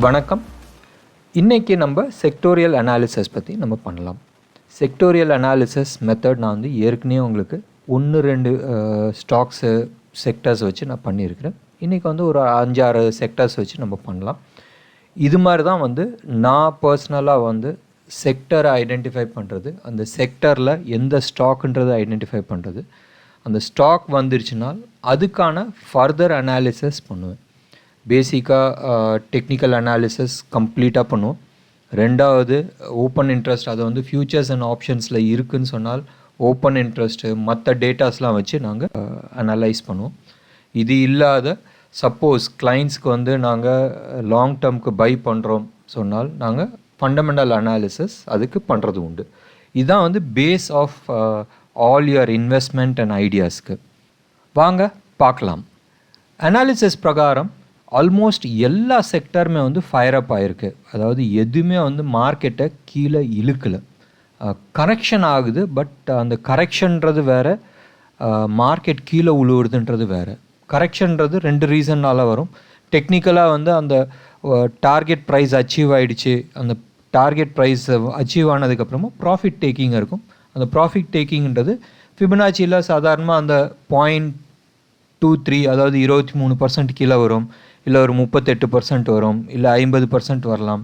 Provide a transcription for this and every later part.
வணக்கம். இன்றைக்கி நம்ம செக்டோரியல் அனாலிசிஸ் பற்றி நம்ம பண்ணலாம். செக்டோரியல் அனாலிசிஸ் மெத்தட் நான் வந்து ஏற்கனவே உங்களுக்கு 1-2 ஸ்டாக்ஸு செக்டர்ஸ் வச்சு நான் பண்ணியிருக்கிறேன். இன்றைக்கி வந்து ஒரு 5-6 செக்டர்ஸ் வச்சு நம்ம பண்ணலாம். இது மாதிரி தான் வந்து நான் பர்சனலாக வந்து செக்டரை ஐடென்டிஃபை பண்ணுறது, அந்த செக்டரில் எந்த ஸ்டாக்குன்றதை ஐடென்டிஃபை பண்ணுறது, அந்த ஸ்டாக் வந்துருச்சுனால் அதுக்கான ஃபர்தர் அனாலிசிஸ் பண்ணுவேன். பேசிக்காக டெக்னிக்கல் அனாலிசிஸ் கம்ப்ளீட்டாக பண்ணுவோம். ரெண்டாவது ஓப்பன் இன்ட்ரெஸ்ட், அதை வந்து ஃபியூச்சர்ஸ் அண்ட் ஆப்ஷன்ஸில் இருக்குதுன்னு சொன்னால் ஓப்பன் இன்ட்ரெஸ்ட்டு மற்ற டேட்டாஸ்லாம் வச்சு நாங்கள் அனலைஸ் பண்ணுவோம். இது இல்லாத சப்போஸ் கிளைண்ட்ஸ்க்கு வந்து நாங்கள் லாங் டேர்முக்கு பை பண்ணுறோம் சொன்னால் நாங்கள் ஃபண்டமெண்டல் அனாலிசிஸ் அதுக்கு பண்ணுறது உண்டு. இதுதான் வந்து base of all your investment and ஐடியாஸ்க்கு. வாங்க பார்க்கலாம். அனாலிசிஸ் பிரகாரம் ஆல்மோஸ்ட் எல்லா செக்டருமே வந்து ஃபயர் அப் ஆகிருக்கு. அதாவது எதுவுமே வந்து மார்க்கெட்டை கீழே இழுக்கலை. கரெக்ஷன் ஆகுது, பட் அந்த கரெக்ஷன்றது வேறு, மார்க்கெட் கீழே உழுவுறதுன்றது வேறு. கரெக்ஷன்றது 2 ரீசன்னால் வரும். டெக்னிக்கலாக வந்து அந்த டார்கெட் ப்ரைஸ் அச்சீவ் ஆகிடுச்சு, அந்த டார்கெட் ப்ரைஸ் அச்சீவ் ஆனதுக்கப்புறமா ப்ராஃபிட் டேக்கிங் இருக்கும். அந்த ப்ராஃபிட் டேக்கிங்கிறது ஃபிபனாச்சியில் சாதாரணமாக அந்த 0.23, அதாவது 23% கீழே வரும், இல்லை ஒரு 38% வரும், இல்லை 50% வரலாம்,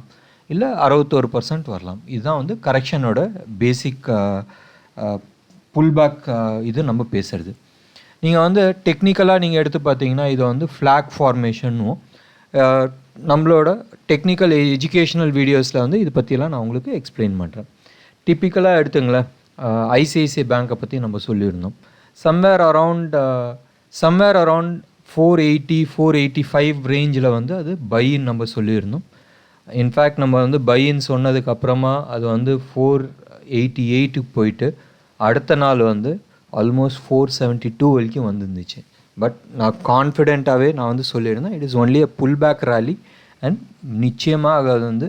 இல்லை 61% வரலாம். இதுதான் வந்து கரெக்ஷனோட பேசிக் புல்பேக். இது நம்ம பேசுகிறது. நீங்கள் வந்து டெக்னிக்கலாக நீங்கள் எடுத்து பார்த்தீங்கன்னா இதை வந்து ஃப்ளாக் ஃபார்மேஷனும் நம்மளோட டெக்னிக்கல் எஜுகேஷ்னல் வீடியோஸில் வந்து இது பற்றியெல்லாம் நான் உங்களுக்கு எக்ஸ்பிளைன் பண்ணுறேன். டிப்பிக்கலாக எடுத்துங்களேன், ஐசிஐசிஐ பேங்க்கை பற்றி நம்ம சொல்லியிருந்தோம். சம்வேர் அரவுண்ட் 480-485 ரேஞ்சில் வந்து அது பைன்னு நம்ம சொல்லியிருந்தோம். இன்ஃபேக்ட் நம்ம வந்து பைன்னு சொன்னதுக்கப்புறமா அது வந்து 488 போயிட்டு அடுத்த நாள் வந்து ஆல்மோஸ்ட் 472 வரைக்கும் வந்துருந்துச்சு. பட் நான் கான்ஃபிடெண்ட்டாகவே நான் வந்து சொல்லியிருந்தேன், it is only a pullback rally and நிச்சயமாக அது வந்து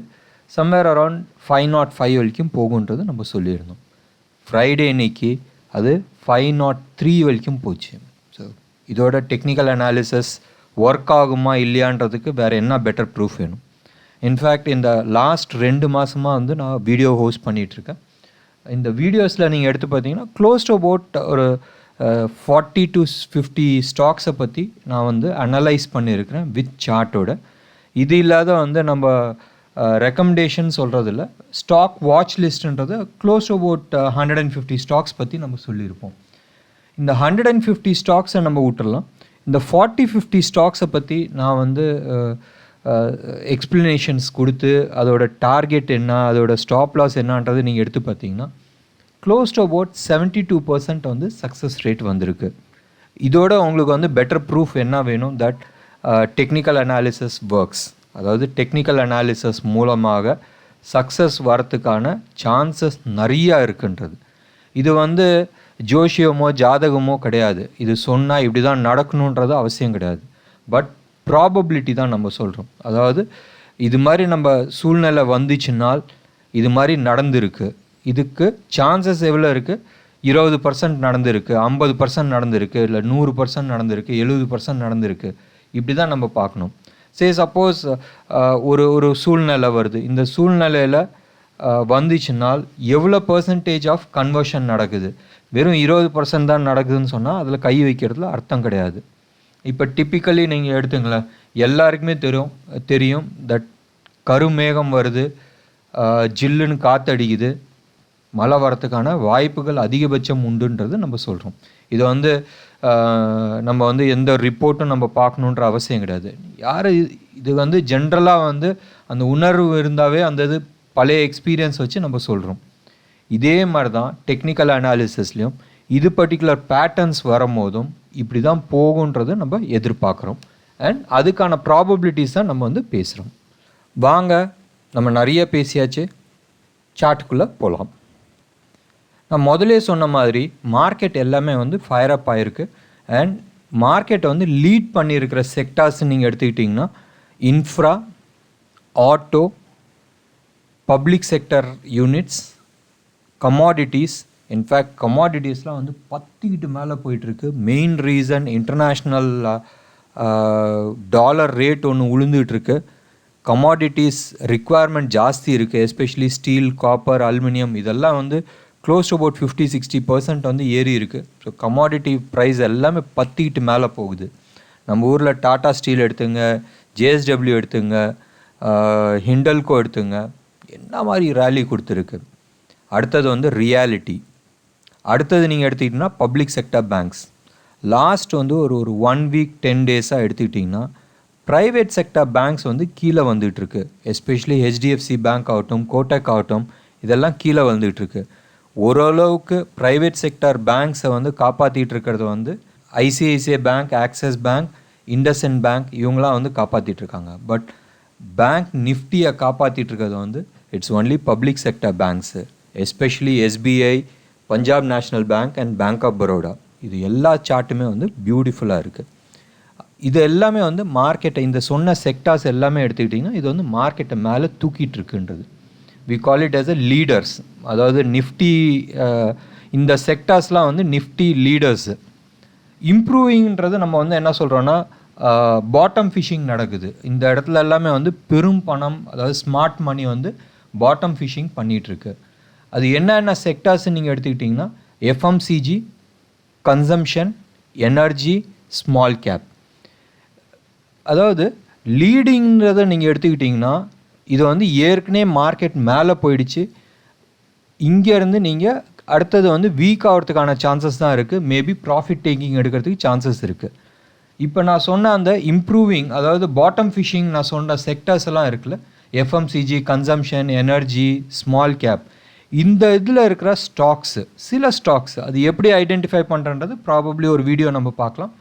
சம்வேர் அரவுண்ட் 505 வரைக்கும் போகுன்றது நம்ம சொல்லியிருந்தோம். ஃப்ரைடே இன்னைக்கு அது 503 வரைக்கும் போச்சு. ஸோ இதோட டெக்னிக்கல் அனாலிசிஸ் ஒர்க் ஆகுமா இல்லையான்றதுக்கு வேறு என்ன பெட்டர் ப்ரூஃப் வேணும்? இன்ஃபேக்ட் இந்த லாஸ்ட் 2 மாதமாக வந்து நான் வீடியோ ஹோஸ்ட் பண்ணிகிட்ருக்கேன். இந்த வீடியோஸில் நீங்கள் எடுத்து பார்த்தீங்கன்னா க்ளோஸ் டு அபவுட் ஒரு 40-50 ஸ்டாக்ஸை பற்றி நான் வந்து அனலைஸ் பண்ணியிருக்கிறேன் வித் சார்ட்டோட. இது இல்லாத வந்து நம்ம ரெக்கமெண்டேஷன் சொல்கிறதில்ல, ஸ்டாக் வாட்ச் லிஸ்ட்டுன்றது க்ளோஸ் டு அபவுட் 150 ஸ்டாக்ஸ் பற்றி நம்ம சொல்லியிருப்போம். இந்த 150 ஸ்டாக்ஸை நம்ம விட்டுறலாம். இந்த 40-50 ஸ்டாக்ஸை பற்றி நான் வந்து எக்ஸ்ப்ளனேஷன்ஸ் கொடுத்து அதோட டார்கெட் என்ன, அதோட ஸ்டாப் லாஸ் என்னன்றது நீங்கள் எடுத்து பார்த்தீங்கன்னா க்ளோஸ் டு அபவுட் 72% வந்து சக்ஸஸ் ரேட் வந்திருக்கு. இதோட உங்களுக்கு வந்து பெட்டர் ப்ரூஃப் என்ன வேணும்? That technical analysis works. அதாவது டெக்னிக்கல் அனாலிசிஸ் மூலமாக சக்ஸஸ் வரத்துக்கான சான்சஸ் நிறையா இருக்குன்றது. இது வந்து ஜோஷியமோ ஜாதகமோ கிடையாது. இது சொன்னால் இப்படி தான் நடக்கணுன்றது அவசியம் கிடையாது. பட் ப்ராபபிலிட்டி தான் நம்ம சொல்கிறோம். அதாவது இது மாதிரி நம்ம சூழ்நிலை வந்துச்சுன்னால் இது மாதிரி நடந்திருக்கு, இதுக்கு சான்சஸ் எவ்வளோ இருக்குது? 20% நடந்திருக்கு, 50% நடந்திருக்கு, இல்லை 100% நடந்திருக்கு, 70% நடந்திருக்கு. இப்படி தான் நம்ம பார்க்கணும். சப்போஸ் ஒரு சூழ்நிலை வருது, இந்த சூழ்நிலையில் வந்துச்சுன்னால் எவ்வளோ பர்சன்டேஜ் ஆஃப் கன்வர்ஷன் நடக்குது? வெறும் 20% தான் நடக்குதுன்னு சொன்னால் அதில் கை வைக்கிறதுல அர்த்தம் கிடையாது. இப்போ டிப்பிக்கலி நீங்கள் எடுத்துங்களேன், எல்லாருக்குமே தெரியும் தட் கருமேகம் வருது, ஜில்லுன்னு காற்றடிக்குது, மழை வரத்துக்கான வாய்ப்புகள் அதிகபட்சம் உண்டுன்றது நம்ம சொல்கிறோம். இதை வந்து நம்ம வந்து எந்த ரிப்போர்ட்டும் நம்ம பார்க்கணுன்ற அவசியம் கிடையாது. இது வந்து ஜென்ரலாக வந்து அந்த உணர்வு இருந்தாவே அந்த இது பழைய எக்ஸ்பீரியன்ஸ் வச்சு நம்ம சொல்கிறோம். இதே மாதிரி தான் டெக்னிக்கல் அனாலிசிஸ்லேயும் இது பர்டிகுலர் பேட்டர்ன்ஸ் வரும்போதும் இப்படி தான் போகுன்றது நம்ம எதிர்பார்க்குறோம். அண்ட் அதுக்கான ப்ராபபிலிட்டிஸ் தான் நம்ம வந்து பேசுகிறோம். வாங்க, நம்ம நிறைய பேசியாச்சு, சார்ட்டுக்குள்ளே போகலாம். நான் முதலே சொன்ன மாதிரி மார்க்கெட் எல்லாமே வந்து ஃபயர் அப் ஆகிருக்கு. அண்ட் மார்க்கெட்டை வந்து லீட் பண்ணியிருக்கிற செக்டார்ஸ்ன்னு நீங்கள் எடுத்துக்கிட்டிங்கன்னா infra, auto, public sector units, commodities. In fact கமாடிட்டிஸ்லாம் வந்து 10 மேலே போயிட்டுருக்கு. Main reason international dollar rate ஒன்று உளுந்துகிட்ருக்கு. கமாடிட்டிஸ் ரிக்குவயர்மெண்ட் ஜாஸ்தி இருக்குது. எஸ்பெஷலி ஸ்டீல், காப்பர், அலுமினியம் இதெல்லாம் வந்து க்ளோஸ் டு அபவுட் 50-60% வந்து ஏறி இருக்குது. ஸோ கமாடிட்டி ப்ரைஸ் எல்லாமே பற்றிக்கிட்டு மேலே போகுது. நம்ம ஊரில் டாடா ஸ்டீல் எடுத்துங்க, ஜேஎஸ்டபிள்யூ எடுத்துங்க, ஹிண்டல்கோ எடுத்துங்க, என்ன மாதிரி ரேலி கொடுத்துருக்கு. அடுத்தது வந்து ரியாலிட்டி. அடுத்தது நீங்கள் எடுத்துக்கிட்டிங்கன்னா பப்ளிக் செக்டர் பேங்க்ஸ். லாஸ்ட் வந்து ஒரு 1 வீக் 10 டேஸாக எடுத்துக்கிட்டிங்கன்னா ப்ரைவேட் செக்டர் பேங்க்ஸ் வந்து கீழே வந்துகிட்ருக்கு. எஸ்பெஷலி ஹெச்டிஎஃப்சி பேங்க் ஆகட்டும், கோட்டக் ஆகட்டும், இதெல்லாம் கீழே வந்துகிட்ருக்கு. ஓரளவுக்கு ப்ரைவேட் செக்டர் பேங்க்ஸை வந்து காப்பாற்றிட்டு இருக்கிறது வந்து ICICI bank, Axis bank, IndusInd bank இவங்களாம் வந்து காப்பாற்றிட்டுருக்காங்க. பட் பேங்க் நிஃப்டியை காப்பாற்றிட்டு இருக்கிறது வந்து it's only public sector banks, especially SBI, Punjab national bank and bank of Baroda. இது எல்லா சார்ட்டுமே வந்து பியூட்டிஃபுல்லாக இருக்குது. இது எல்லாமே வந்து மார்க்கெட்டை, இந்த சொன்ன செக்டார்ஸ் எல்லாமே எடுத்துக்கிட்டிங்கன்னா இது வந்து மார்க்கெட்டை மேலே தூக்கிட்டு இருக்குன்றது. We call it as a leaders. அதாவது நிஃப்டி, இந்த செக்டார்ஸ்லாம் வந்து நிஃப்டி லீடர்ஸு. இம்ப்ரூவிங்கிறது நம்ம வந்து என்ன சொல்கிறோன்னா பாட்டம் ஃபிஷிங் நடக்குது. இந்த இடத்துல எல்லாமே வந்து பெரும் பணம், அதாவது ஸ்மார்ட் மணி வந்து பாட்டம் ஃபிஷிங் பண்ணிகிட்ருக்கு. அது என்னென்ன செக்டார்ஸ்ன்னு நீங்கள் எடுத்துக்கிட்டிங்கன்னா FMCG, consumption, energy, small cap. அதாவது லீடிங்கிறத நீங்கள் எடுத்துக்கிட்டிங்கன்னா இது வந்து ஏற்கனவே மார்க்கெட் மேலே போயிடுச்சு. இங்கேருந்து நீங்கள் அடுத்தது வந்து வீக் ஆகிறதுக்கான சான்சஸ் தான் இருக்குது. மேபி ப்ராஃபிட் டேக்கிங் எடுக்கிறதுக்கு சான்சஸ் இருக்குது. இப்போ நான் சொன்ன அந்த இம்ப்ரூவிங், அதாவது பாட்டம் ஃபிஷிங் நான் சொன்ன செக்டர்ஸ் எல்லாம் இருக்குல்ல, FMCG, consumption, energy, small cap, இந்த இதில் இருக்கிற ஸ்டாக்ஸு, சில ஸ்டாக்ஸ் அது எப்படி ஐடென்டிஃபை பண்ணுறது ப்ராபப்ளி ஒரு வீடியோ நம்ம பார்க்கலாம்.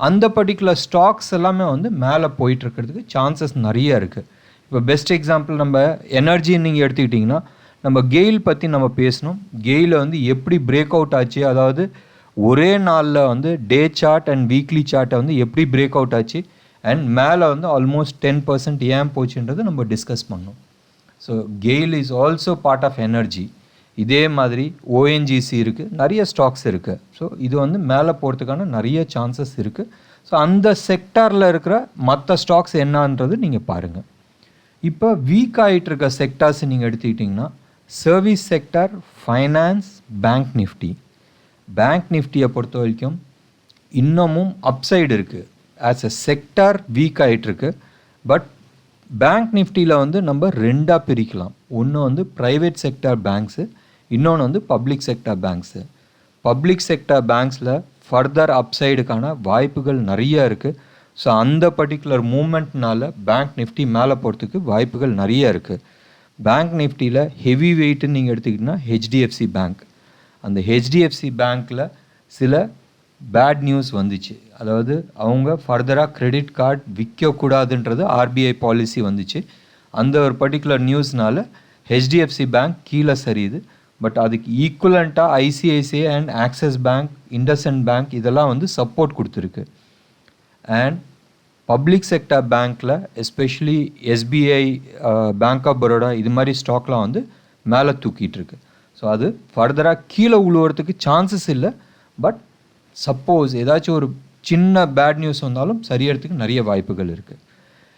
அந்த பர்டிகுலர் ஸ்டாக்ஸ் எல்லாமே வந்து மேலே போயிட்டுருக்கிறதுக்கு சான்சஸ் நிறைய இருக்குது. இப்போ பெஸ்ட் எக்ஸாம்பிள் நம்ம எனர்ஜின்னு நீங்கள் எடுத்துக்கிட்டிங்கன்னா நம்ம கெயில் பற்றி நம்ம பேசணும். கெயிலை வந்து எப்படி பிரேக் அவுட் ஆச்சு, அதாவது ஒரே நாளில் வந்து டே சார்ட் அண்ட் வீக்லி சார்ட்டை வந்து எப்படி பிரேக் அவுட் ஆச்சு அண்ட் மேலே வந்து ஆல்மோஸ்ட் 10% ஏன் போச்சுன்றது நம்ம டிஸ்கஸ் பண்ணோம். So GAIL is also part of energy. இதே மாதிரி ஓஎன்ஜிசி இருக்குது, நிறைய ஸ்டாக்ஸ் இருக்குது. ஸோ இது வந்து மேலே போகிறதுக்கான நிறைய சான்சஸ் இருக்குது. ஸோ அந்த செக்டாரில் இருக்கிற மற்ற ஸ்டாக்ஸ் என்னன்றது நீங்கள் பாருங்கள். இப்போ வீக் ஆகிட்டு இருக்க செக்டார்ஸ் நீங்கள் எடுத்துக்கிட்டிங்கன்னா service sector, finance, bank Nifty. Bank நிஃப்டியை பொறுத்த வரைக்கும் இன்னமும் அப்சைடு இருக்குது. ஆஸ் எ செக்டார் வீக் ஆகிட்டுருக்கு. பட் பேங்க் நிஃப்டியில் வந்து நம்ம ரெண்டாக பிரிக்கலாம். ஒன்று வந்து ப்ரைவேட் செக்டார் பேங்க்ஸு, இன்னொன்று வந்து public sector banks. Public sector பேங்க்ஸில் ஃபர்தர் அப்சைடுக்கான வாய்ப்புகள் நிறைய இருக்குது. ஸோ அந்த பர்டிகுலர் மூமெண்ட்னால பேங்க் நிஃப்டி மேலே போகிறதுக்கு வாய்ப்புகள் நிறைய இருக்குது. பேங்க் நிஃப்டியில் ஹெவி வெயிட்டுன்னு நீங்கள் எடுத்துக்கிட்டிங்கன்னா ஹெச்டிஎஃப்சி பேங்க். அந்த ஹெச்டிஎஃப்சி பேங்க்கில் சில பேட் நியூஸ் வந்துச்சு. அதாவது அவங்க ஃபர்தராக கிரெடிட் கார்டு விற்கக்கூடாதுன்றது ஆர்பிஐ பாலிசி வந்துச்சு. அந்த ஒரு பர்டிகுலர் நியூஸ்னால ஹெச்டிஎஃப்சி பேங்க் கீழே சரியுது. பட் அதுக்கு ஈக்குவலண்ட்டாக ICICI and Axis bank, IndusInd bank இதெல்லாம் வந்து சப்போர்ட் கொடுத்துருக்கு. அண்ட் பப்ளிக் செக்டர் பேங்க்கில் especially SBI, bank of Baroda இது மாதிரி ஸ்டாக்லாம் வந்து மேலே தூக்கிட்டு இருக்கு. ஸோ அது ஃபர்தராக கீழே உழுவுறதுக்கு சான்சஸ் இல்லை. பட் சப்போஸ் ஏதாச்சும் ஒரு சின்ன பேட் நியூஸ் வந்தாலும் சரியறதுக்கு நிறைய வாய்ப்புகள் இருக்குது.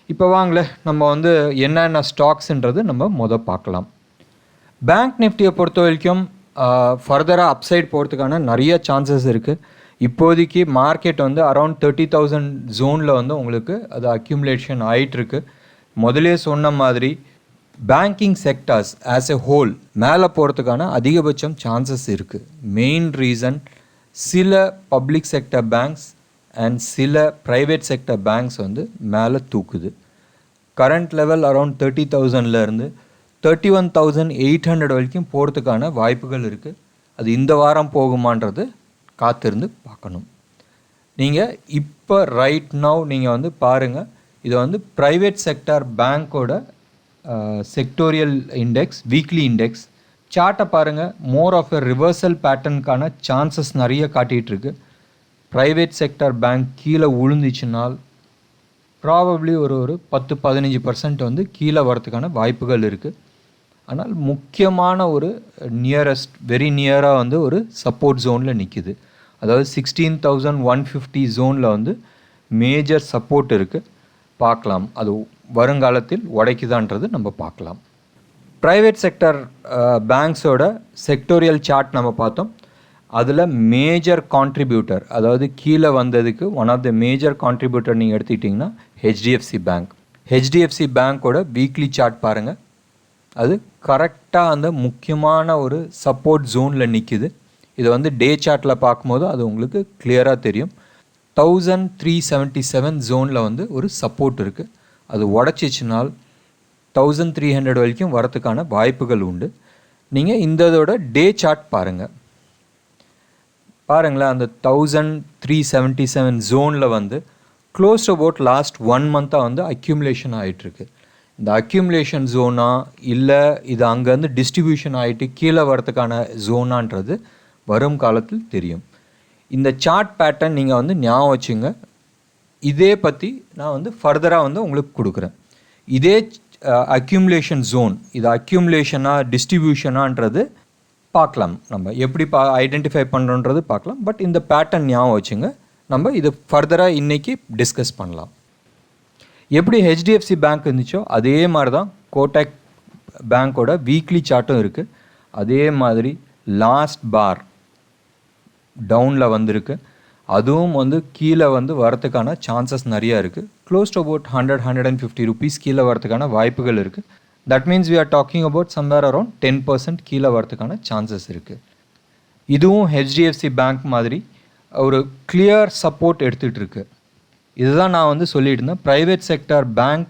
இப்போ வாங்களே நம்ம வந்து என்னென்ன ஸ்டாக்ஸ்ன்றது நம்ம பார்க்கலாம். பேங்க் நிஃப்டியை பொறுத்த வரைக்கும் ஃபர்தராக அப்சைட் போகிறதுக்கான நிறைய சான்சஸ் இருக்குது. இப்போதைக்கு மார்க்கெட் வந்து அரௌண்ட் 30,000 ஜோனில் வந்து உங்களுக்கு அது அக்யூமுலேஷன் ஆகிட்டுருக்கு. முதலே சொன்ன மாதிரி banking sectors as a whole மேலே போகிறதுக்கான அதிகபட்சம் சான்சஸ் இருக்குது. மெயின் ரீசன் சில பப்ளிக் செக்டர் பேங்க்ஸ் அண்ட் சில ப்ரைவேட் செக்டர் பேங்க்ஸ் வந்து மேலே தூக்குது. கரண்ட் லெவல் அரௌண்ட் 30,000லேருந்து 31,800 வரைக்கும் போகிறதுக்கான வாய்ப்புகள் இருக்குது. அது இந்த வாரம் போகுமான்றது காத்திருந்து பார்க்கணும். நீங்கள் இப்போ ரைட் நவ் நீங்கள் வந்து பாருங்கள். இது வந்து ப்ரைவேட் செக்டார் பேங்க்கோட செக்டோரியல் இண்டெக்ஸ், வீக்லி இண்டெக்ஸ் சார்ட்டை பாருங்கள். மோர் ஆஃப் எ ரிவர்சல் பேட்டர்னுக்கான சான்சஸ் நிறைய காட்டிகிட்ருக்கு. ப்ரைவேட் செக்டார் பேங்க் கீழே விழுந்துச்சுனால் ப்ராபப்ளி ஒரு 10-15% வந்து கீழே வரதுக்கான வாய்ப்புகள் இருக்குது. ஆனால் முக்கியமான ஒரு வெரி நியராக வந்து ஒரு சப்போர்ட் ஜோனில் நிற்கிது. அதாவது 16,150 ஜோனில் வந்து மேஜர் சப்போர்ட் இருக்குது. பார்க்கலாம். அது வருங்காலத்தில் உடைக்குதான்றது நம்ம பார்க்கலாம். ப்ரைவேட் செக்டர் பேங்க்ஸோட செக்டோரியல் சார்ட் நம்ம பார்த்தோம். அதில் மேஜர் கான்ட்ரிபியூட்டர், அதாவது கீழே வந்ததுக்கு one of the major contributor நீங்கள் எடுத்துக்கிட்டிங்கன்னா ஹெச்டிஎஃப்சி பேங்க். ஹெச்டிஎஃப்சி பேங்க்கோட வீக்லி சார்ட் பாருங்கள். அது கரெக்டாக அந்த முக்கியமான ஒரு சப்போர்ட் ஜோனில் நிற்கிது. இது வந்து டே சார்ட்டில் பார்க்கும்போது அது உங்களுக்கு கிளியராக தெரியும். 1377 ஜோனில் வந்து ஒரு சப்போர்ட் இருக்குது. அது உடச்சிச்சினால் 1300 வரைக்கும் வரத்துக்கான வாய்ப்புகள் உண்டு. நீங்கள் இதோட டே சார்ட் பாருங்களேன். அந்த 1377 ஜோனில் வந்து க்ளோஸ் அபவுட் லாஸ்ட் 1 மந்த்தாக வந்து அக்யூமுலேஷன் ஆகிட்டுருக்கு. இந்த அக்யூமுலேஷன் ஜோனா இல்லை இது அங்கேருந்து டிஸ்ட்ரிபியூஷன் ஆகிட்டு கீழே வரத்துக்கான ஜோனான்றது வரும் காலத்தில் தெரியும். இந்த சார்ட் பேட்டர்ன் நீங்கள் வந்து ஞாபகம் வச்சுங்க. இதே பற்றி நான் வந்து ஃபர்தராக வந்து உங்களுக்கு கொடுக்குறேன். இதே அக்யூமுலேஷன் ஜோன், இது அக்யூமுலேஷனாக டிஸ்ட்ரிபியூஷனான்றது பார்க்கலாம். நம்ம எப்படி ஐடென்டிஃபை பண்ணுறோன்றது பார்க்கலாம். பட் இந்த பேட்டர்ன் ஞாபகம் வச்சுங்க. நம்ம இது ஃபர்தராக இன்றைக்கி டிஸ்கஸ் பண்ணலாம். எப்படி ஹெச்டிஎஃப்சி பேங்க் இருந்துச்சோ அதே மாதிரி தான் கோடக் பேங்க்கோட வீக்லி சார்ட்டும் இருக்குது. அதே மாதிரி லாஸ்ட் பார் டவுனில் வந்திருக்கு. அதுவும் வந்து கீழே வந்து வரத்துக்கான சான்சஸ் நிறையா இருக்குது. க்ளோஸ் டு அபவுட் 100-150 rupees கீழே வரத்துக்கான வாய்ப்புகள் இருக்குது. That means we are talking about somewhere around 10% கீழே வரத்துக்கான சான்சஸ் இருக்குது. இதுவும் ஹெச்டிஎஃப்சி பேங்க் மாதிரி ஒரு கிளியர் சப்போர்ட் எடுத்துகிட்டு இருக்கு. இதுதான் நான் வந்து சொல்லிட்டு இருந்தேன். Private sector bank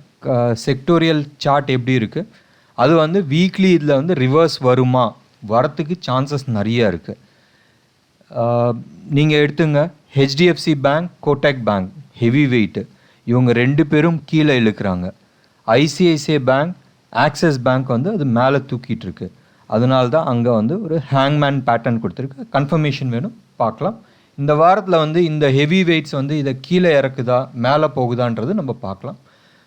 sectoral chart எப்படி இருக்குது, அது வந்து வீக்லி இதில் வந்து ரிவர்ஸ் வருமா, வரத்துக்கு சான்சஸ் நிறையா இருக்குது. நீங்கள் எடுத்துங்க HDFC bank, Kotak bank heavy weight, இவங்க 2 பேரும் கீழே இழுக்கிறாங்க. ஐசிஐசிஐ பேங்க், ஆக்சிஸ் பேங்க் வந்து அது மேலே தூக்கிட்டு இருக்கு. அதனால தான் அங்கே வந்து ஒரு ஹேங்மேன் பேட்டர்ன் கொடுத்துருக்கு. கன்ஃபர்மேஷன் வேணும், பார்க்கலாம். இந்த வாரத்தில் வந்து இந்த ஹெவி வெயிட்ஸ் வந்து இதை கீழே இறக்குதா மேலே போகுதான்றது நம்ம பார்க்கலாம்.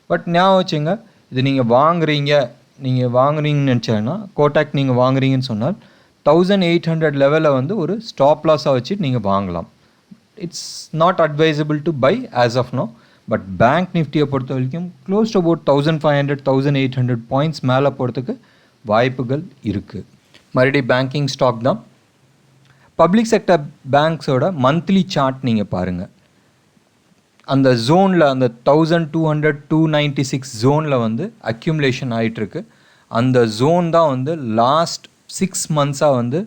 பட் ஞாபகம் வச்சுங்க, இது நீங்கள் வாங்குறீங்கன்னு நினச்சேன்னா, கோடாக் நீங்கள் வாங்குறீங்கன்னு சொன்னால் 1800 லெவலில் வந்து ஒரு ஸ்டாப் லாஸாக வச்சு நீங்கள் வாங்கலாம். It's not advisable to buy as of now. But bank நிஃப்டியை பொறுத்த வரைக்கும் க்ளோஸ் டு அபவுட் 1500-1800 பாயிண்ட்ஸ் மேலே போகிறதுக்கு வாய்ப்புகள் இருக்குது. மறுபடியும் பேங்கிங் ஸ்டாக் தான். பப்ளிக் செக்டர் பேங்க்ஸோட மந்த்லி சார்ட் நீங்கள் பாருங்கள். அந்த ஜோனில் அந்த 1200-296 ஜோனில் வந்து அக்யூமுலேஷன் ஆகிட்டுருக்கு. அந்த ஜோன் தான் வந்து லாஸ்ட் 6 மந்த்ஸாக வந்து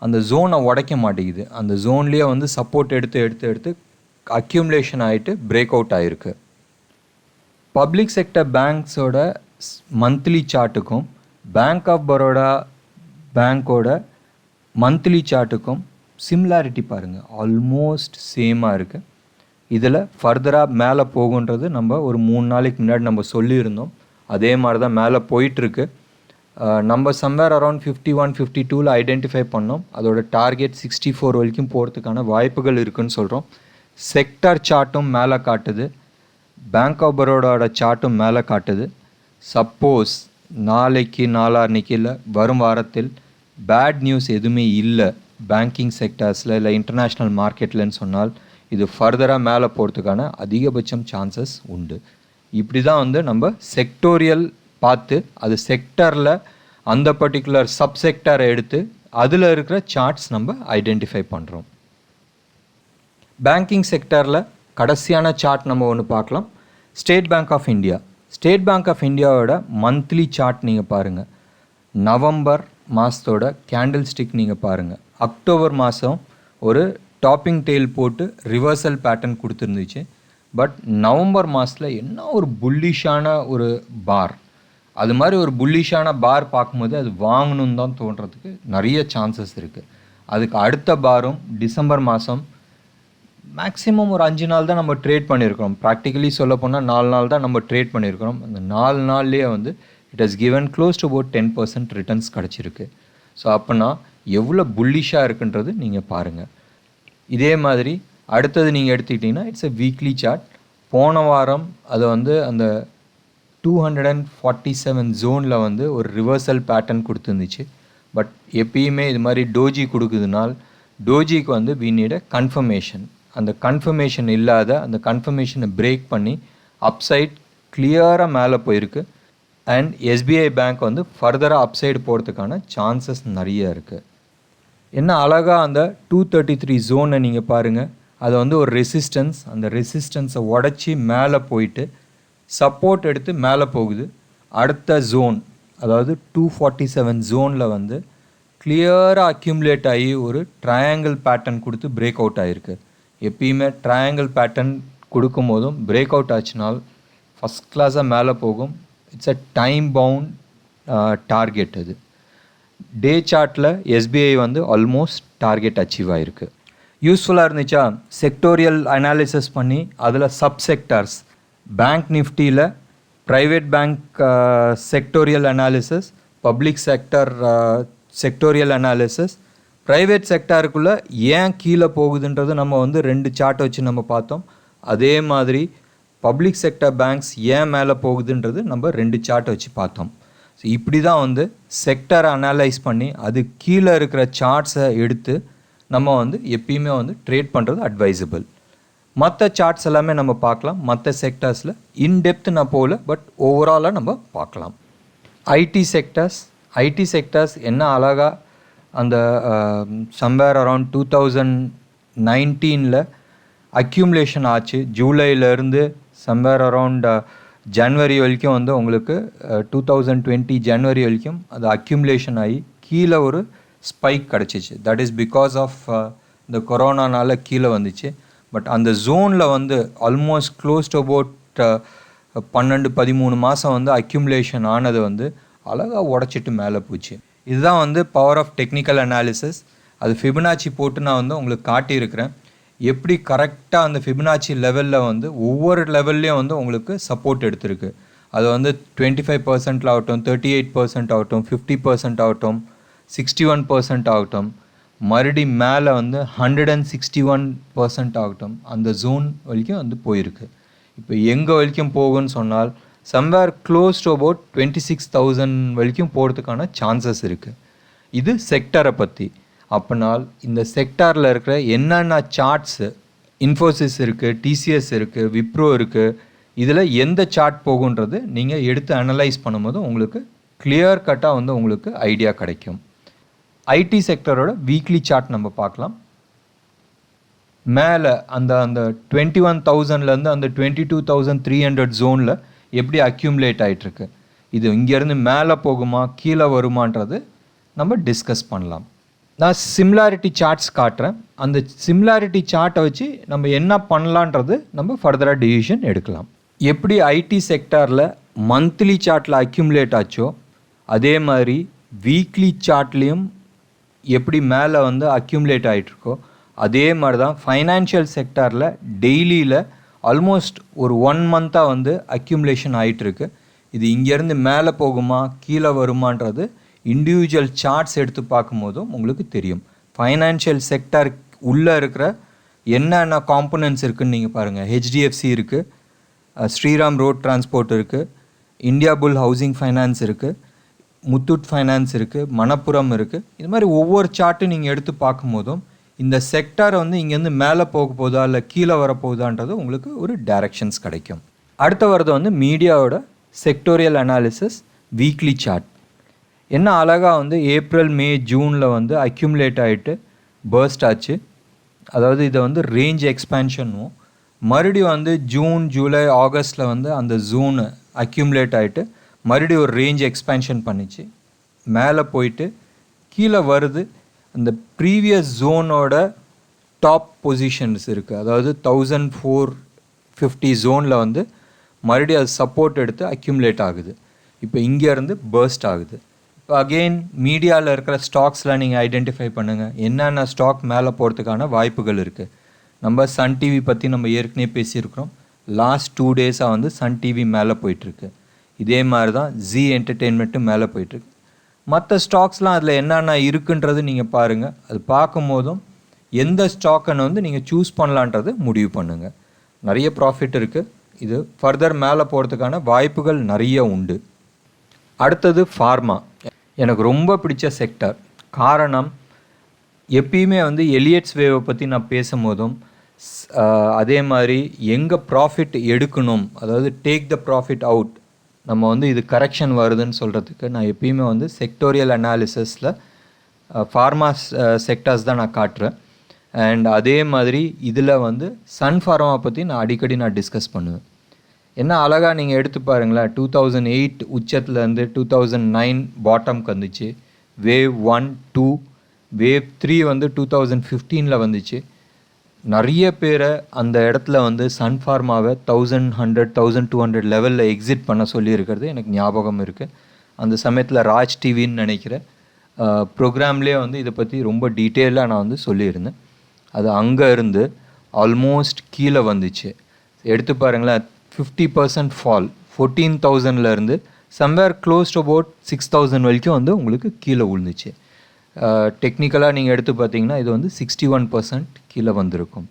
அந்த ஜோனை உடைக்க மாட்டேங்குது. அந்த ஜோன்லேயே வந்து சப்போர்ட் எடுத்து அக்யூமுலேஷன் ஆகிட்டு பிரேக் அவுட் ஆகிருக்கு. பப்ளிக் செக்டர் பேங்க்ஸோட மந்த்லி சார்ட்டுக்கும் பேங்க் ஆஃப் பரோடா பேங்க்கோட மந்த்லி சார்ட்டுக்கும் சிமிலாரிட்டி பாருங்கள், ஆல்மோஸ்ட் சேமாக இருக்குது. இதில் ஃபர்தராக மேலே போகுன்றது நம்ம ஒரு 3 நாளைக்கு முன்னாடி நம்ம சொல்லியிருந்தோம். அதே மாதிரி தான் மேலே போயிட்டுருக்கு. நம்ம சம்வேர் அரௌண்ட் 51-52 ஐடென்டிஃபை பண்ணோம். அதோட டார்கெட் 64 வரைக்கும் போகிறதுக்கான வாய்ப்புகள் இருக்குதுன்னு சொல்கிறோம். செக்டர் சார்ட்டும் மேலே காட்டுது, பேங்க் ஆஃப் பரோடாவோட சார்ட்டும் மேலே காட்டுது. சப்போஸ் நாளைக்கு நாளான்னைக்கு இல்லை வரும் வாரத்தில் பேட் நியூஸ் எதுவுமே இல்லை பேங்கிங் செக்டர்ஸில் இல்லை இன்டர்நேஷ்னல் மார்க்கெட்லன்னு சொன்னால் இது ஃபர்தராக மேலே போகிறதுக்கான அதிகபட்சம் சான்சஸ் உண்டு. இப்படி தான் வந்து நம்ம செக்டோரியல் பார்த்து அது செக்டரில் அந்த பர்டிகுலர் சப்செக்டரை எடுத்து அதில் இருக்கிற சார்ட்ஸ் நம்ம ஐடென்டிஃபை பண்ணுறோம். பேங்கிங் செக்டரில் கடைசியான சார்ட் நம்ம ஒன்று பார்க்கலாம். State Bank of India. State Bank of இந்தியாவோட மந்த்லி சார்ட் நீங்கள் பாருங்கள். நவம்பர் மாதத்தோட கேண்டில் ஸ்டிக் நீங்கள் பாருங்கள். அக்டோபர் மாதம் ஒரு டாப்பிங் டெயில் போட்டு ரிவர்சல் பேட்டர்ன் கொடுத்துருந்துச்சு. பட் நவம்பர் மாதத்தில் என்ன ஒரு புல்லிஷான ஒரு பார், அது மாதிரி ஒரு புல்லிஷான பார் பார்க்கும்போது அது வாங்கணுன்னு தான் தோன்றதுக்கு நிறைய சான்சஸ் இருக்குது. அதுக்கு அடுத்த பாரும் டிசம்பர் மாதம் மேக்ஸிமம் ஒரு 5 நாள் தான் நம்ம ட்ரேட் பண்ணியிருக்கிறோம். ப்ராக்டிக்கலி சொல்ல போனால் 4 நாள் தான் நம்ம ட்ரேட் பண்ணியிருக்கிறோம். அந்த 4 நாள்லேயே வந்து it has given close to about 10% returns கிடச்சிருக்கு. ஸோ அப்போனா எவ்வளோ புல்லிஷாக இருக்குன்றது நீங்கள் பாருங்கள். இதே மாதிரி அடுத்தது நீங்கள் எடுத்துக்கிட்டிங்கன்னா இட்ஸ் எ வீக்லி சார்ட். போன வாரம் அதை வந்து அந்த 247 ஜோனில் வந்து ஒரு ரிவர்சல் பேட்டர்ன் கொடுத்துருந்துச்சு. பட் எப்பயுமே இது மாதிரி டோஜி கொடுக்குதுனால் டோஜிக்கு வந்து வி நீட் அ கன்ஃபர்மேஷன். அந்த கன்ஃபர்மேஷன் இல்லாத அந்த கன்ஃபர்மேஷனை பிரேக் பண்ணி அப்சைட் கிளியராக மேலே போயிருக்கு. அண்ட் எஸ்பிஐ பேங்க் வந்து ஃபர்தராக அப்சைடு போகிறதுக்கான சான்சஸ் நிறைய இருக்குது. என்ன அழகாக அந்த 233 ஜோனை நீங்கள் பாருங்கள். அது வந்து ஒரு ரெசிஸ்டன்ஸ், அந்த ரெசிஸ்டன்ஸை உடச்சி மேலே போயிட்டு சப்போர்ட் எடுத்து மேலே போகுது. அடுத்த ஜோன் அதாவது 247 ஜோனில் வந்து கிளியராக அக்யூமுலேட் ஆகி ஒரு ட்ரையாங்கிள் பேட்டர்ன் கொடுத்து பிரேக் அவுட் ஆகிருக்கு. எப்பயுமே ட்ரையாங்கிள் பேட்டர்ன் கொடுக்கும் போதும் பிரேக் அவுட் ஆச்சுனால் ஃபஸ்ட் கிளாஸாக மேலே போகும். It's a time bound target. அது டே சார்ட்டில் எஸ்பிஐ வந்து ஆல்மோஸ்ட் டார்கெட் அச்சீவ் ஆகிருக்கு. யூஸ்ஃபுல்லாக இருந்துச்சா? செக்டோரியல் அனாலிசிஸ் பண்ணி அதில் சப்செக்டார்ஸ் பேங்க் நிஃப்டியில் private bank sectoral analysis, public sector sectoral analysis, private செக்டாருக்குள்ளே ஏன் கீழே போகுதுன்றது நம்ம வந்து 2 சார்ட்டை வச்சு நம்ம பார்த்தோம். அதே மாதிரி பப்ளிக் செக்டர் பேங்க்ஸ் ஏன் மேலே போகுதுன்றது நம்ம 2 சார்ட்டை வச்சு பார்த்தோம். ஸோ இப்படி தான் வந்து செக்டரை அனலைஸ் பண்ணி அது கீழே இருக்கிற சார்ட்ஸை எடுத்து நம்ம வந்து எப்பயுமே வந்து ட்ரேட் பண்ணுறது அட்வைசபிள். மற்ற சார்ட்ஸ் எல்லாமே நம்ம பார்க்கலாம். மற்ற செக்டர்ஸில் இன்டெப்த் நான் போகல, பட் ஓவராலாக நம்ம பார்க்கலாம். ஐடி செக்டர்ஸ் என்ன அழகாக அந்த சம்வேர் அரவுண்ட் 2019 அக்யூமுலேஷன் ஆச்சு. ஜூலையிலேருந்து சம்வேர் அரவுண்ட் ஜனவரி வரைக்கும் வந்து உங்களுக்கு 2020 ஜனவரி வரைக்கும் அது அக்யூமுலேஷன் ஆகி கீழே ஒரு ஸ்பைக் கிடச்சிச்சு. தட் இஸ் பிகாஸ் ஆஃப் இந்த கொரோனானால கீழே வந்துச்சு. பட் அந்த ஜோனில் வந்து ஆல்மோஸ்ட் க்ளோஸ் டு அபவுட் 12-13 மாதம் வந்து அக்யூமுலேஷன் ஆனது வந்து அழகாக உடச்சிட்டு மேலே போச்சு. இதுதான் வந்து பவர் ஆஃப் டெக்னிக்கல் அனாலிசிஸ். அது ஃபிபனாச்சி போட்டு நான் வந்து உங்களுக்கு காட்டியிருக்கிறேன். எப்படி கரெக்டாக அந்த ஃபிபனாச்சி லெவலில் வந்து ஒவ்வொரு லெவல்லையும் வந்து உங்களுக்கு சப்போர்ட் எடுத்திருக்கு. அது வந்து 25% ஆகட்டும், 38% ஆகட்டும், 50% ஆகட்டும், 61% ஆகட்டும், மறுபடி மேலே வந்து 161% ஆகட்டும், அந்த ஜோன் வரைக்கும் வந்து போயிருக்கு. இப்போ எங்கே வரைக்கும் போகுன்னு சொன்னால் சம்வேர் க்ளோஸ் டு அபவுட் 26,000 வரைக்கும் போகிறதுக்கான சான்சஸ் இருக்குது. இது செக்டரை பற்றி. அப்படினால் இந்த செக்டாரில் இருக்கிற என்னென்ன சார்ட்ஸு, இன்ஃபோசிஸ் இருக்குது, டிசிஎஸ் இருக்குது, விப்ரோ இருக்குது, இதில் எந்த சார்ட் போகுன்றது நீங்கள் எடுத்து அனலைஸ் பண்ணும்போது உங்களுக்கு கிளியர் கட்டாக வந்து உங்களுக்கு ஐடியா கிடைக்கும். ஐடி செக்டரோட வீக்லி சார்ட் நம்ம பார்க்கலாம். மேலே அந்த 21,000லேருந்து அந்த 22,300 ஜோனில் எப்படி அக்யூமுலேட் ஆகிட்டுருக்கு. இது இங்கேருந்து மேலே போகுமா கீழே வருமானது நம்ம டிஸ்கஸ் பண்ணலாம். நான் சிமிலாரிட்டி சார்ட்ஸ் காட்டுறேன். அந்த சிமிலாரிட்டி சார்ட்டை வச்சு நம்ம என்ன பண்ணலான்றது நம்ம ஃபர்தராக டிசிஷன் எடுக்கலாம். எப்படி ஐடி செக்டாரில் மந்த்லி சார்ட்டில் அக்யூமுலேட் ஆச்சோ அதே மாதிரி வீக்லி சார்ட்லேயும் எப்படி மேலே வந்து அக்யூமுலேட் ஆகிட்ருக்கோ அதே மாதிரி தான் ஃபைனான்ஷியல் செக்டாரில் டெய்லியில் ஆல்மோஸ்ட் ஒரு 1 மந்த்தாக வந்து அக்யூமுலேஷன் ஆகிட்டுருக்கு. இது இங்கேருந்து மேலே போகுமா கீழே வருமானது இண்டிவிஜுவல் சார்ட்ஸ் எடுத்து பார்க்கும்போதும் உங்களுக்கு தெரியும். ஃபைனான்ஷியல் செக்டார் உள்ளே இருக்கிற என்னென்ன காம்பனன்ட்ஸ் இருக்குதுன்னு நீங்கள் பாருங்கள். ஹெச்டிஎஃப்சி இருக்குது, ஸ்ரீராம் ரோட் டிரான்ஸ்போர்ட் இருக்குது, இந்தியா புல் ஹவுசிங் ஃபைனான்ஸ் இருக்குது, முத்தூட் ஃபைனான்ஸ் இருக்குது, மணப்புரம் இருக்குது. இது மாதிரி ஒவ்வொரு சார்ட்டும் நீங்கள் எடுத்து பார்க்கும்போதும் இந்த செக்டாரை வந்து இங்கேருந்து மேலே போக போகுதா இல்லை கீழே வரப்போகுதான்றது உங்களுக்கு ஒரு டைரக்ஷன்ஸ் கிடைக்கும். அடுத்த வரது வந்து மீடியாவோட செக்டோரியல் அனாலிசிஸ் வீக்லி சார்ட். என்ன அழகாக வந்து ஏப்ரல், மே, ஜூனில் வந்து அக்யூமுலேட் ஆகிட்டு பர்ஸ்ட் ஆச்சு. அதாவது இதை வந்து ரேஞ்ச் எக்ஸ்பேன்ஷனும் மறுபடியும் வந்து ஜூன், ஜூலை, ஆகஸ்ட்டில் வந்து அந்த ஜூனு அக்யூமுலேட் ஆகிட்டு மறுபடியும் ஒரு ரேஞ்ச் எக்ஸ்பேன்ஷன் பண்ணிச்சு. மேலே போயிட்டு கீழே வருது. அந்த ப்ரீவியஸ் ஜோனோட டாப் பொசிஷன்ஸ் இருக்குது. அதாவது 1450 ஜோனில் வந்து மறுபடியும் அது சப்போர்ட் எடுத்து அக்யூமுலேட் ஆகுது. இப்போ இங்கேருந்து பர்ஸ்ட் ஆகுது. இப்போ அகெயின் மீடியாவில் இருக்கிற ஸ்டாக்ஸ்லாம் நீங்கள் ஐடென்டிஃபை பண்ணுங்கள். என்னென்ன ஸ்டாக் மேலே போகிறதுக்கான வாய்ப்புகள் இருக்குது. நம்ம சன் டிவி பற்றி நம்ம ஏற்கனவே பேசியிருக்கிறோம். லாஸ்ட் 2 டேஸாக வந்து சன் டிவி மேலே போயிட்டுருக்கு. இதே மாதிரி தான் ஜி என்டர்டெயின்மெண்ட்டும் மேலே போயிட்டுருக்கு. மற்ற ஸ்டாக்ஸ்லாம் அதில் என்னென்ன இருக்குன்றது நீங்கள் பாருங்கள். அது பார்க்கும் போதும் எந்த ஸ்டாக்கை வந்து நீங்கள் சூஸ் பண்ணலான்றது முடிவு பண்ணுங்கள். நிறைய ப்ராஃபிட் இருக்குது. இது ஃபர்தர் மேலே போகிறதுக்கான வாய்ப்புகள் நிறைய உண்டு. அடுத்தது ஃபார்மா. எனக்கு ரொம்ப பிடிச்ச செக்டர். காரணம் எப்பயுமே வந்து எலியட்ஸ் வேவை பற்றி நான் பேசும்போதும் அதே மாதிரி எங்கே ப்ராஃபிட் எடுக்கணும், அதாவது டேக் த ப்ராஃபிட் அவுட், நம்ம வந்து இது கரெக்ஷன் வருதுன்னு சொல்கிறதுக்கு நான் எப்பயுமே வந்து செக்டோரியல் அனாலிசிஸில் ஃபார்மா செக்டார்ஸ் தான் நான் காட்டுறேன். அண்ட் அதே மாதிரி இதில் வந்து சன் ஃபார்மா பற்றி நான் அடிக்கடி டிஸ்கஸ் பண்ணுவேன். என்ன அழகாக நீங்கள் எடுத்து பாருங்களேன், 2008 உச்சத்துலேருந்து 2009 பாட்டம்க்கு வந்துச்சு. வேவ் 1, 2, வேவ் 3 வந்து 2015 வந்துச்சு. நிறைய பேரை அந்த இடத்துல வந்து சன் ஃபார்மாவை 1100, 1200 லெவலில் எக்ஸிட் பண்ண சொல்லியிருக்கிறது எனக்கு ஞாபகம் இருக்குது. அந்த சமயத்தில் ராஜ் டிவின்னு நினைக்கிற ப்ரோக்ராம்லேயே வந்து இதை பற்றி ரொம்ப டீட்டெயிலாக நான் வந்து சொல்லியிருந்தேன். அது அங்கே இருந்து ஆல்மோஸ்ட் கீழே வந்துச்சு. எடுத்து பாருங்களேன், 50% ஃபால், 14,000லேருந்து சம்வேர் க்ளோஸ் டு அபவுட் 6,000 வரைக்கும் வந்து உங்களுக்கு கீழே விழுந்துச்சு. டெக்னிக்கலாக நீங்கள் எடுத்து பார்த்தீங்கன்னா இது வந்து 61% கீழே வந்திருக்கும்.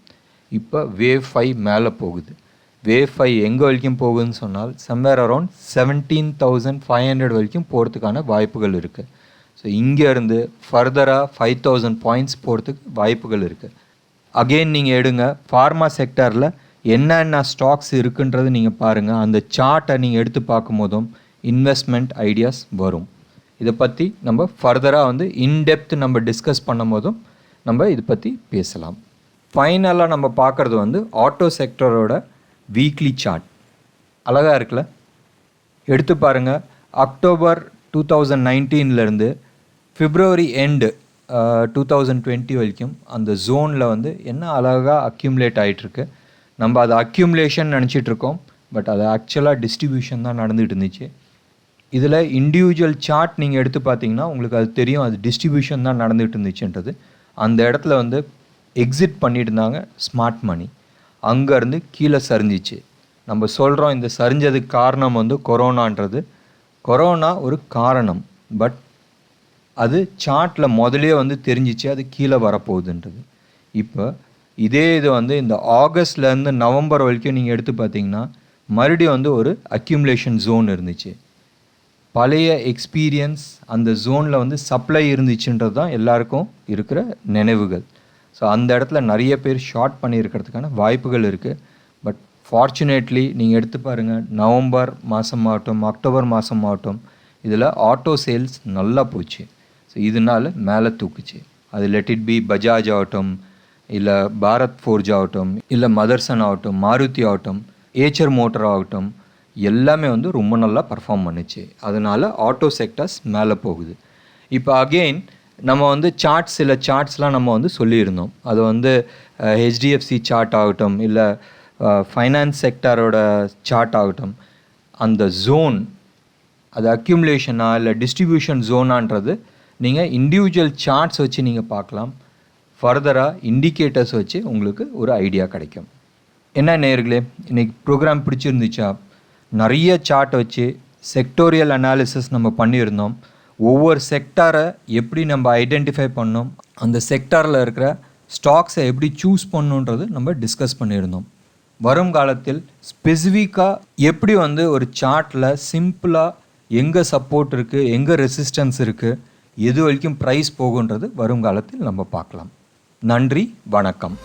இப்போ வேவ் 5 மேலே போகுது. வேவ் 5 எங்கே வரைக்கும் போகுதுன்னு சொன்னால் சம்வேர் அரௌண்ட் 17,500 வரைக்கும் போகிறதுக்கான வாய்ப்புகள் இருக்குது. ஸோ இங்கேருந்து ஃபர்தராக 5,000 பாயிண்ட்ஸ் போகிறதுக்கு வாய்ப்புகள் இருக்குது. அகெயின் நீங்கள் எடுங்க, ஃபார்மா செக்டாரில் என்னென்ன ஸ்டாக்ஸ் இருக்குன்றது நீங்கள் பாருங்கள். அந்த சார்ட்டை நீங்கள் எடுத்து பார்க்கும்போதும் இன்வெஸ்ட்மெண்ட் ஐடியாஸ் வரும். இதை பற்றி நம்ம ஃபர்தராக வந்து இன்டெப்த் நம்ம டிஸ்கஸ் பண்ணும் போதும் நம்ம இதை பற்றி பேசலாம். ஃபைனலாக நம்ம பார்க்குறது வந்து ஆட்டோ செக்டரோட வீக்லி சார்ட். அழகாக இருக்குல்ல? எடுத்து பாருங்கள், அக்டோபர் 2019 பிப்ரவரி எண்டு 2020 வரைக்கும் அந்த ஜோனில் வந்து என்ன அழகாக அக்யூமுலேட் ஆகிட்டுருக்கு. நம்ம அதை அக்யூமுலேஷன் நினச்சிட்ருக்கோம், பட் அது ஆக்சுவலாக டிஸ்ட்ரிபியூஷன் தான் நடந்துகிட்டு இருந்துச்சு. இதில் இண்டிவிஜுவல் சார்ட் நீங்கள் எடுத்து பார்த்தீங்கன்னா உங்களுக்கு அது தெரியும், அது டிஸ்ட்ரிபியூஷன் தான் நடந்துகிட்டு இருந்துச்சுன்றது. அந்த இடத்துல வந்து எக்ஸிட் பண்ணிட்டு இருந்தாங்க ஸ்மார்ட் மணி. அங்கேருந்து கீழே சரிஞ்சிச்சு. நம்ம சொல்கிறோம் இந்த சரிஞ்சதுக்கு காரணம் வந்து கொரோனான்றது. கொரோனா ஒரு காரணம், பட் அது சார்ட்டில் முதலே வந்து தெரிஞ்சிச்சு அது கீழே வரப்போகுதுன்றது. இப்போ இதே இது வந்து இந்த ஆகஸ்ட்லேருந்து நவம்பர் வரைக்கும் நீங்கள் எடுத்து பார்த்தீங்கன்னா மறுபடியும் வந்து ஒரு அக்யூமுலேஷன் ஜோன் இருந்துச்சு. பழைய எக்ஸ்பீரியன்ஸ் அந்த ஜோனில் வந்து சப்ளை இருந்துச்சுன்றது தான் எல்லாருக்கும் இருக்கிற நினைவுகள். ஸோ அந்த இடத்துல நிறைய பேர் ஷார்ட் பண்ணியிருக்கிறதுக்கான வாய்ப்புகள் இருக்குது. பட் ஃபார்ச்சுனேட்லி நீங்கள் எடுத்து பாருங்கள், நவம்பர் மாதம் ஆகட்டும், அக்டோபர் மாதம் ஆகட்டும், இதில் ஆட்டோ சேல்ஸ் நல்லா போச்சு. ஸோ இதனால் மேலே தூக்குச்சு. அது லெட் இட் பி பஜாஜ் ஆகட்டும், இல்லை பாரத் ஃபோர்ஜ் ஆகட்டும், இல்லை மதர்சன் ஆகட்டும், மாருதி ஆகட்டும், ஏச்சர் மோட்டர் ஆகட்டும், எல்லாமே வந்து ரொம்ப நல்லா பர்ஃபார்ம் பண்ணுச்சு. அதனால் ஆட்டோ செக்டர்ஸ் மேலே போகுது. இப்போ அகெயின் நம்ம வந்து சில சார்ட்ஸ்லாம் நம்ம வந்து சொல்லியிருந்தோம். அது வந்து ஹெச்டிஎஃப்சி சார்ட் ஆகட்டும், இல்லை ஃபைனான்ஸ் செக்டாரோட சார்ட் ஆகட்டும், அந்த ஜோன் அது அக்யூமுலேஷனா இல்லை டிஸ்ட்ரிபியூஷன் ஜோனான்றது நீங்கள் இண்டிவிஜுவல் சார்ட்ஸ் வச்சு நீங்கள் பார்க்கலாம். ஃபர்தராக இண்டிகேட்டர்ஸ் வச்சு உங்களுக்கு ஒரு ஐடியா கிடைக்கும். என்ன நேயர்களே, இன்றைக்கி ப்ரோக்ராம் பிடிச்சிருந்துச்சா? நிறைய சார்ட் வச்சு செக்டோரியல் அனாலிசிஸ் நம்ம பண்ணியிருந்தோம். ஒவ்வொரு செக்டாரை எப்படி நம்ம ஐடென்டிஃபை பண்ணோம், அந்த செக்டாரில் இருக்கிற ஸ்டாக்ஸை எப்படி சூஸ் பண்ணணுன்றது நம்ம டிஸ்கஸ் பண்ணியிருந்தோம். வரும் காலத்தில் ஸ்பெசிஃபிக்காக எப்படி வந்து ஒரு சார்ட்டில் சிம்பிளாக எங்கே சப்போர்ட் இருக்குது, எங்கே ரெசிஸ்டன்ஸ் இருக்குது, எது வரைக்கும் ப்ரைஸ் போகுன்றது வரும் காலத்தில் நம்ம பார்க்கலாம். நன்றி, வணக்கம்.